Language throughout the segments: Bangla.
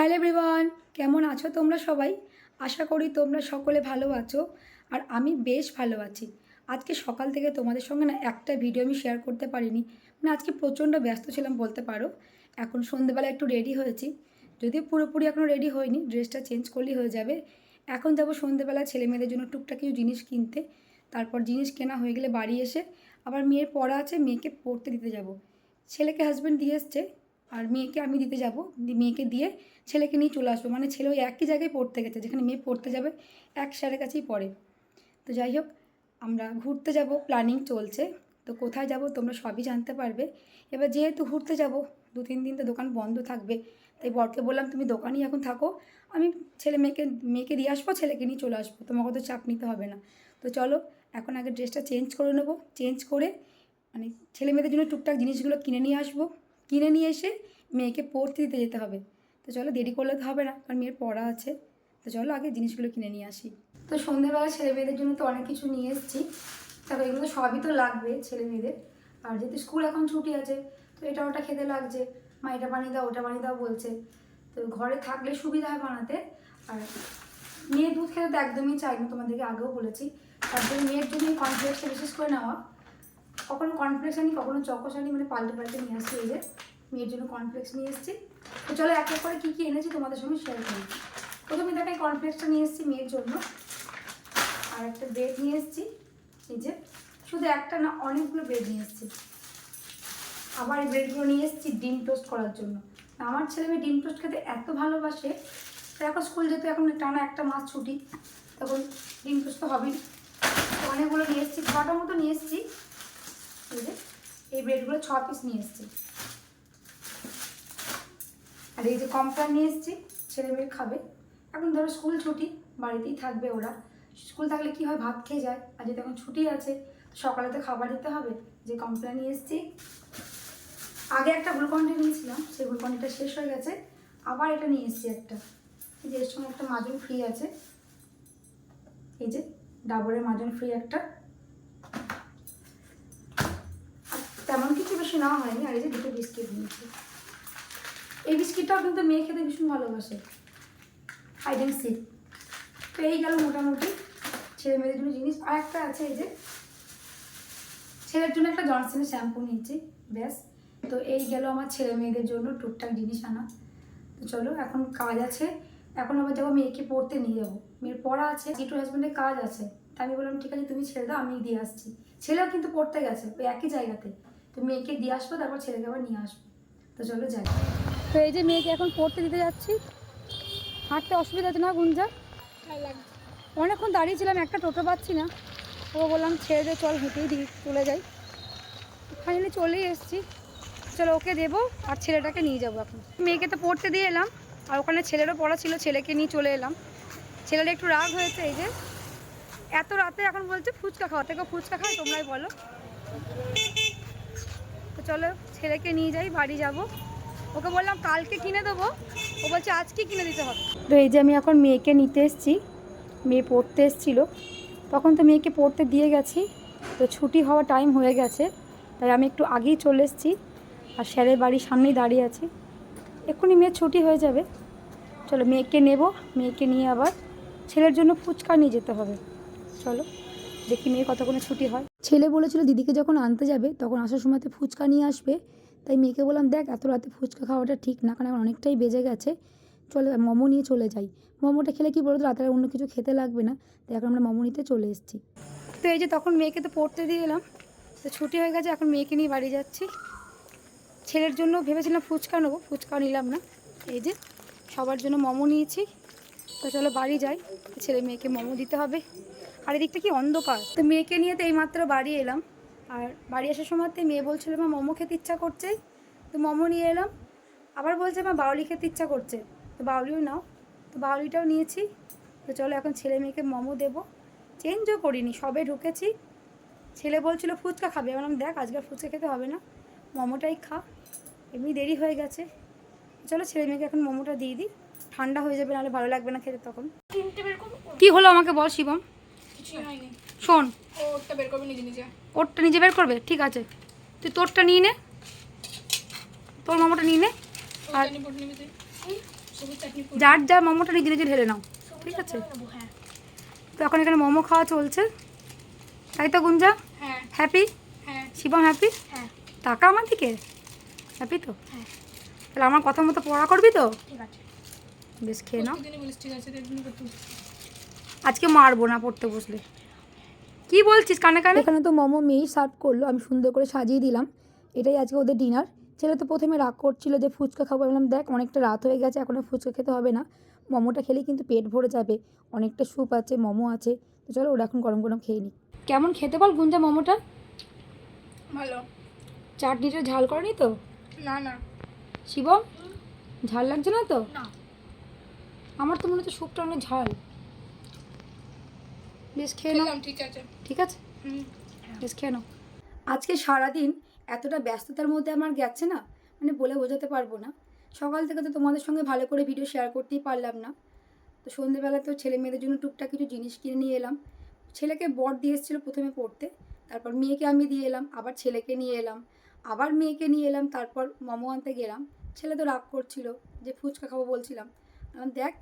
হ্যালো এভরিওয়ান, কেমন আছো তোমরা সবাই? আশা করি তোমরা সকলে ভালো আছো। আর আমি বেশ ভালো আছি। আজকে সকাল থেকে তোমাদের সঙ্গে একটা ভিডিও আমি শেয়ার করতে পারিনি। আজকে প্রচণ্ড ব্যস্ত ছিলাম বলতে পারো। এখন সন্ধ্যেবেলা একটু রেডি হয়েছি, যদিও পুরোপুরি এখনও রেডি হয়নি, ড্রেসটা চেঞ্জ করলেই হয়ে যাবে। এখন যাবো সন্ধ্যেবেলা ছেলে মেয়েদের জন্য টুকটাক কিছু জিনিস কিনতে। তারপর জিনিস কেনা হয়ে গেলে বাড়ি এসে আবার মেয়ের পড়া আছে, মেয়েকে পড়তে দিতে যাব। ছেলেকে হাজব্যান্ড দিয়ে এসছে আর মেয়েকে আমি দিতে যাব। মেয়েকে দিয়ে ছেলেকে নিয়ে চলে আসবো। মানে ছেলে ওই একই জায়গায় পড়তে গেছে, যেখানে মেয়ে পড়তে যাবে এক স্যারের কাছেই পড়ে। তো যাই হোক, আমরা ঘুরতে যাব, প্ল্যানিং চলছে। তো কোথায় যাব তোমরা সবই জানতে পারবে। এবার যেহেতু ঘুরতে যাব, 2-3 দিন তো দোকান বন্ধ থাকবে, তাই বরকে বললাম তুমি দোকানেই এখন থাকো, আমি মেয়েকে দিয়ে আসবো, ছেলেকে নিয়ে চলে আসবো, তোমাকে তো চাপ নিতে হবে না। তো চলো এখন আগে ড্রেসটা চেঞ্জ করে নেবো, চেঞ্জ করে মানে ছেলে মেয়েদের জন্য টুকটাক জিনিসগুলো কিনে নিয়ে আসবো। কিনে নিয়ে এসে মেয়েকে পড়তে দিতে যেতে হবে। তো চলো, দেরি করলে তো হবে না, কারণ মেয়ের পড়া আছে। তো চলো আগে জিনিসগুলো কিনে নিয়ে আসি। তো সন্ধ্যেবেলা ছেলে মেয়েদের জন্য তো অনেক কিছু নিয়ে এসেছি। তারপর এগুলো তো সবই তো লাগবে ছেলে মেয়েদের। আর যেহেতু স্কুল এখন ছুটি আছে, তো এটা ওটা খেতে লাগছে, মা এটা বানিয়ে দাও ওটা বানিয়ে দাও বলছে। তো ঘরে থাকলে সুবিধা হয় বানাতে। আর মেয়ে দুধ খেতে তো একদমই চাই না, তোমাদেরকে আগেও বলেছি। তার জন্য মেয়ের জন্য কর্নফ্লেক্সটা বিশেষ করে নেওয়া। কখনো কর্নফ্লেক্স আনি, কখনো চকোস আনি, মানে পাল্টে পাল্টে নিয়ে আসছি। এই যে মেয়ের জন্য কর্নফ্লেক্স নিয়ে এসেছি। তো চলো এক এক করে কী কী এনেছি তোমাদের সঙ্গে শেয়ার করি। প্রথমে দেখাই কর্নফ্লেক্সটা নিয়ে এসেছি মেয়ের জন্য। আর একটা ব্রেড নিয়ে এসেছি, এই যে শুধু একটা না অনেকগুলো ব্রেড নিয়ে এসেছি। আবার এই ব্রেডগুলো নিয়ে এসেছি ডিম টোস্ট করার জন্য। আমার ছেলে মেয়ে ডিম টোস্ট খেতে এত ভালোবাসে। তো এখন স্কুল যেতে এখন টানা একটা মাস ছুটি, তখন ডিম টোস্ট তো হবেই। অনেকগুলো নিয়ে এসেছি, 6টা মতো নিয়ে এসেছি। এই যে এই ব্রেডগুলো 6 পিস নিয়ে এসেছি। আর এই যে কমপ্লান নিয়ে এসেছি, ছেলে মেয়ে খাবে। এখন ধরো স্কুল ছুটি, বাড়িতেই থাকবে ওরা। স্কুল থাকলে কি হয়, ভাত খেয়ে যায়। আর যেহেতু এখন ছুটি আছে, সকালে তো খাবার দিতে হবে। যে কমপ্লান নিয়ে এসেছি। আগে একটা গ্লুকন্ডি নিয়েছিলাম, সেই গ্লুকন্ডিটা শেষ হয়ে গেছে, আবার এটা নিয়ে এসেছি একটা। এই যে এর সঙ্গে একটা মাজন ফ্রি আছে, এই যে ডাবরের মাজন ফ্রি একটা। আর তেমন কিছু বেশি নেওয়া হয়নি। আর এই যে দুটো বিস্কিট নিয়েছি। এই বিস্কিটটাও কিন্তু মেয়ে খেতে ভীষণ ভালোবাসে, হাইড অ্যান্ড সিক। তো এই গেল মোটামুটি ছেলে মেয়েদের জন্য জিনিস। আর একটা আছে, এই যে ছেলের জন্য একটা জনসনের শ্যাম্পু নিয়েছি, ব্যাস। তো এই গেল আমার ছেলে মেয়েদের জন্য টুকটাক জিনিস আনা। তো চলো এখন কাজ আছে, এখন আবার যাবো মেয়েকে পড়তে নিয়ে যাবো। মেয়ের পড়া আছে, জিটুর হাজব্যান্ডের কাজ আছে। তাই আমি বললাম ঠিক আছে তুমি ছেড়ে দাও, আমি দিয়ে আসছি। ছেলেও কিন্তু পড়তে গেছে ওই একই জায়গাতে। তো মেয়েকে দিয়ে আসবো, তারপর ছেলেকে আবার নিয়ে আসবো। তো চলো যাই। তো এই যে মেয়েকে এখন পড়তে দিতে যাচ্ছি। হাঁটতে অসুবিধা হচ্ছে না গুঞ্জা? অনেকক্ষণ দাঁড়িয়েছিলাম, একটা টোটো পাচ্ছি না। ও বললাম ছেড়ে দে, চল হেঁটেই দিই চলে যাই। ফাইনালি চলেই এসেছি। চলো ওকে দেবো আর ছেলেটাকে নিয়ে যাবো। এখন মেয়েকে তো পড়তে দিয়ে এলাম, আর ওখানে ছেলেরও পড়া ছিল, ছেলেকে নিয়ে চলে এলাম। ছেলেটা একটু রাগ হয়েছে, এই যে এত রাতে এখন বলছে ফুচকা খাওয়া, থেকে ফুচকা খাও তোমরাই বলো। তো চলো ছেলেকে নিয়ে যাই, বাড়ি যাব। ওকে বললাম কালকে কিনে দেবো, ও বলছে আজকে কিনে দিতে হবে। তো এই যে আমি এখন মেয়েকে নিতে এসেছি, মেয়ে পড়তে এসেছিলো, তখন তো মেয়েকে পড়তে দিয়ে গেছি। তো ছুটি হওয়ার টাইম হয়ে গেছে, তাই আমি একটু আগেই চলে এসেছি। আর স্যারের বাড়ির সামনেই দাঁড়িয়ে আছি, এক্ষুনি মেয়ের ছুটি হয়ে যাবে। চলো মেয়েকে নেব, মেয়েকে নিয়ে আবার ছেলের জন্য ফুচকা নিয়ে যেতে হবে। চলো দেখি মেয়ে কতক্ষণে ছুটি হয়। ছেলে বলেছিল দিদিকে যখন আনতে যাবে তখন আসার সময়তে ফুচকা নিয়ে আসবে। তাই মেয়েকে বললাম দেখ এত রাতে ফুচকা খাওয়াটা ঠিক না, কারণ এখন অনেকটাই বেজে গেছে, চলে মোমো নিয়ে চলে যাই। মোমোটা খেলে কি বলতো রাতে অন্য কিছু খেতে লাগবে না, তাই এখন আমরা মোমো নিতে চলে এসেছি। তো এই যে তখন মেয়েকে তো পড়তে দিয়ে এলাম, তো ছুটি হয়ে গেছে, এখন মেয়েকে নিয়ে বাড়ি যাচ্ছি। ছেলের জন্য ভেবেছিলাম ফুচকা নেবো, ফুচকা নিলাম না। এই যে সবার জন্য মোমো নিয়েছি। তো চলো বাড়ি যাই, ছেলে মেয়েকে মোমো দিতে হবে। আর এদিকটা কি অন্ধকার। তো মেয়েকে নিয়ে তো এইমাত্র বাড়ি এলাম। আর বাড়ি আসার সময়তে মেয়ে বলছিল মা মোমো খেতে ইচ্ছা করছে, তো মোমো নিয়ে এলাম। আবার বলছে মা বাউলি খেতে ইচ্ছা করছে, তো বাউলিও নাও। তো বাউলিটাও নিয়েছি। তো চলো এখন ছেলে মেয়েকে মোমো দেবো। চেঞ্জও করিনি, সবে ঢুকেছি। ছেলে বলছিল ফুচকা খাবে, বললাম দেখ আজকে ফুচকা খেতে হবে না, মোমোটাই খা, এমনি দেরি হয়ে গেছে। চলো ছেলে মেয়েকে এখন মোমোটা দিয়ে দিই, ঠান্ডা হয়ে যাবে, নাহলে ভালো লাগবে না খেতে তখন। কি হলো আমাকে বল শিবম। শোন, ওরটা নিজে বের করবে, ঠিক আছে তুই তোরটা নিয়ে নে, তোর মোমোটা নিয়ে নে। আর যার যা মোমোটা নিজে নিজে ঢেলে নাও, ঠিক আছে? হ্যাঁ তো এখন এখানে মোমো খাওয়া চলছে, তাই তো গুঞ্জা? হ্যাঁ হ্যাপি? হ্যাঁ শিবম হ্যাপি? হ্যাঁ টাকা আমার দিকে হ্যাপি তো? হ্যাঁ তাহলে আমার কথা মতো পড়া করবি তো? ঠিক আছে, বেশ খেয়ে নাও। প্রতিদিনই বলিস ঠিক আছে, দেখবি তো তুই। আজকে মারবো না পড়তে বসলে। কি বলছিস কানে কানে? এখানে তো মোমো মেয়েই সার্ভ করলো, আমি সুন্দর করে সাজিয়ে দিলাম। এটাই আজকে ওদের ডিনার। ছেলে তো প্রথমে রাগ করছিল যে ফুচকা খাবো, বললাম দেখ অনেকটা রাত হয়ে গেছে, এখন আর ফুচকা খেতে হবে না, মোমোটা খেলেই কিন্তু পেট ভরে যাবে, অনেকটা স্যুপ আছে, মোমো আছে, তো চলো ওরা এখন গরম গরম খেয়ে নিই। কেমন খেতে বল গুঞ্জা মোমোটা? ভালো। চাটনিটা ঝাল করেনি তো? না না শিবম, ঝাল লাগছে না তো? না, আমার তো মনে হচ্ছে স্যুপটা অনেক ঝাল। বেশ খেয়ে নাও। খেলাম, ঠিক আছে। ঠিক আছে, হুম বেশ খেয়ে নাও। আজকে সারাদিন এতটা ব্যস্ততার মধ্যে আমার গেছে না, মানে বলে বোঝাতে পারবো না। সকাল থেকে তো তোমাদের সঙ্গে ভালো করে ভিডিও শেয়ার করতেই পারলাম না। তো সন্ধ্যেবেলা তো ছেলে মেয়েদের জন্য টুকটাক কিছু জিনিস কিনে নিয়ে এলাম। ছেলেকে বর দিয়ে এসেছিলো প্রথমে পড়তে, তারপর মেয়েকে আমি দিয়ে এলাম, আবার ছেলেকে নিয়ে এলাম, আবার মেয়েকে নিয়ে এলাম, তারপর মোমো আনতে গেলাম। ছেলে তো রাগ করছিল যে ফুচকা খাবো বলছিলাম। দেখ,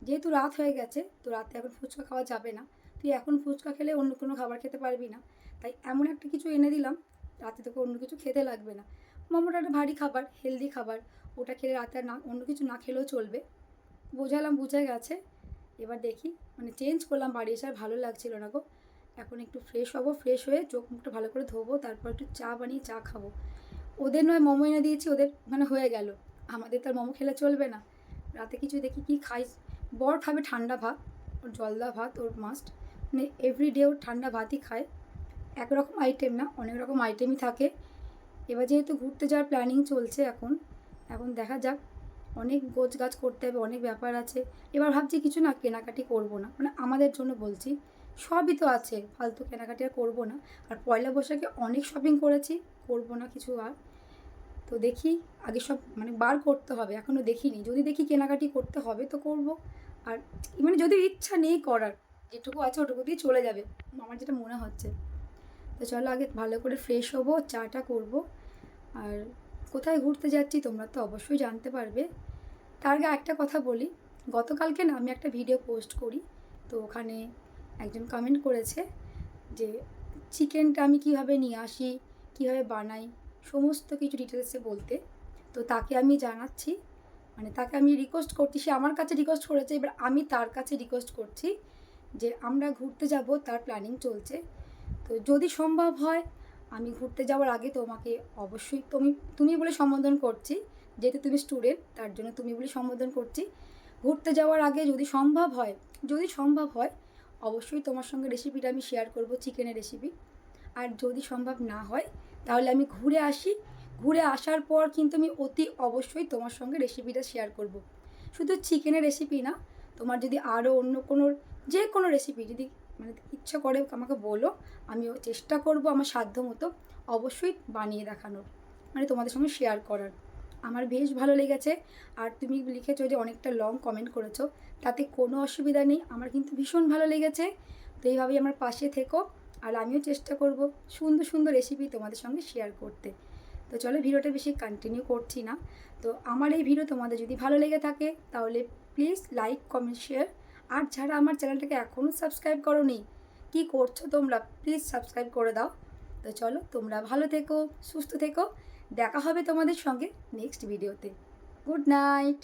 যেহেতু রাত হয়ে গেছে তো রাতে এখন ফুচকা খাওয়া যাবে না, তুই এখন ফুচকা খেলে অন্য কোনো খাবার খেতে পারবি না, তাই এমন একটা কিছু এনে দিলাম, রাতে তোকে অন্য কিছু খেতে লাগবে না। মোমোটা একটা ভারী খাবার, হেলদি খাবার, ওটা খেলে রাতে আর না অন্য কিছু না খেলেও চলবে। বোঝালাম, বুঝে গেছে। এবার দেখি, মানে চেঞ্জ করলাম, বাড়ি এসে আর ভালো লাগছিল না গো। এখন একটু ফ্রেশ হবো, ফ্রেশ হয়ে চোখ মুখটা ভালো করে ধোবো, তারপর একটু চা বানিয়ে চা খাবো। ওদের নয় মোমো এনে দিয়েছি, ওদের মানে হয়ে গেল, আমাদের তো আর মোমো খেলে চলবে না। রাতে কিছু দেখি কি খাই। বর খাবে ঠান্ডা ভাত, ওর জলদা ভাত ওর মাস্ট, মানে এভরিডে ওর ঠান্ডা ভাতই খায়। একরকম আইটেম না, অনেক রকম আইটেমই থাকে। এবার যেহেতু ঘুরতে যাওয়ার প্ল্যানিং চলছে এখন, এখন দেখা যাক, অনেক গোছ গাছ করতে হবে, অনেক ব্যাপার আছে। এবার ভাবছি কিছু না কেনাকাটি করব না, মানে আমাদের জন্য বলছি, সবই তো আছে, ফালতু কেনাকাটি আর করবো না। আর পয়লা বৈশাখে অনেক শপিং করেছি, করব না কিছু আর। তো দেখি, আগে সব মানে বার করতে হবে, এখনও দেখিনি, যদি দেখি কেনাকাটি করতে হবে তো করব। আর মানে যদি ইচ্ছা নেই করার, যেটুকু আছে ওটুকু দিয়ে চলে যাবে, আমার যেটা মনে হচ্ছে। তো চলো আগে ভালো করে ফ্রেশ হবো, চাটা করব। আর কোথায় ঘুরতে যাচ্ছি তোমরা তো অবশ্যই জানতে পারবে। তার আগে একটা কথা বলি, গতকালকে না আমি একটা ভিডিও পোস্ট করি, তো ওখানে একজন কমেন্ট করেছে যে চিকেনটা আমি কীভাবে নিয়ে আসি, কীভাবে বানাই, সমস্ত কিছু ডিটেলসে বলতে। তো তাকে আমি জানাচ্ছি, মানে তাকে আমি রিকোয়েস্ট করছি, সে আমার কাছে রিকোয়েস্ট করেছে, এবার আমি তার কাছে রিকোয়েস্ট করছি যে আমরা ঘুরতে যাব, তার প্ল্যানিং চলছে। তো যদি সম্ভব হয়, আমি ঘুরতে যাওয়ার আগে তোমাকে অবশ্যই, তুমি বলে সম্বোধন করছি, যেহেতু তুমি স্টুডেন্ট তার জন্য তুমি বলে সম্বোধন করছি। ঘুরতে যাওয়ার আগে যদি সম্ভব হয়, যদি সম্ভব হয়, অবশ্যই তোমার সঙ্গে রেসিপিটা আমি শেয়ার করব, চিকেনের রেসিপি। আর যদি সম্ভব না হয় তাহলে আমি ঘুরে আসি, ঘুরে আসার পর কিন্তু আমি অতি অবশ্যই তোমার সঙ্গে রেসিপিটা শেয়ার করব। শুধু চিকেনের রেসিপি না, তোমার যদি আরও অন্য কোনো যে কোনো রেসিপি যদি মানে ইচ্ছা করে আমাকে বলো, আমিও চেষ্টা করব আমার সাধ্য মতো অবশ্যই বানিয়ে দেখানোর, মানে তোমাদের সঙ্গে শেয়ার করার। আমার বেশ ভালো লেগেছে। আর তুমি লিখেছো যে অনেকটা লং কমেন্ট করেছো, তাতে কোনো অসুবিধা নেই, আমার কিন্তু ভীষণ ভালো লেগেছে। তো এইভাবেই আমার পাশে থেকো, আর আমিও চেষ্টা করব সুন্দর সুন্দর রেসিপি তোমাদের সঙ্গে শেয়ার করতে। তো চলো ভিডিওটা বেশি কন্টিনিউ করছি না। তো আমার এই ভিডিও তোমাদের যদি ভালো লেগে থাকে তাহলে প্লিজ লাইক কমেন্ট শেয়ার। আর যারা আমার চ্যানেলটাকে এখনও সাবস্ক্রাইব করোনি, কী করছো তোমরা, প্লিজ সাবস্ক্রাইব করে দাও। তো চলো তোমরা ভালো থেকো, সুস্থ থেকো, দেখা হবে তোমাদের সঙ্গে নেক্সট ভিডিওতে। Good night.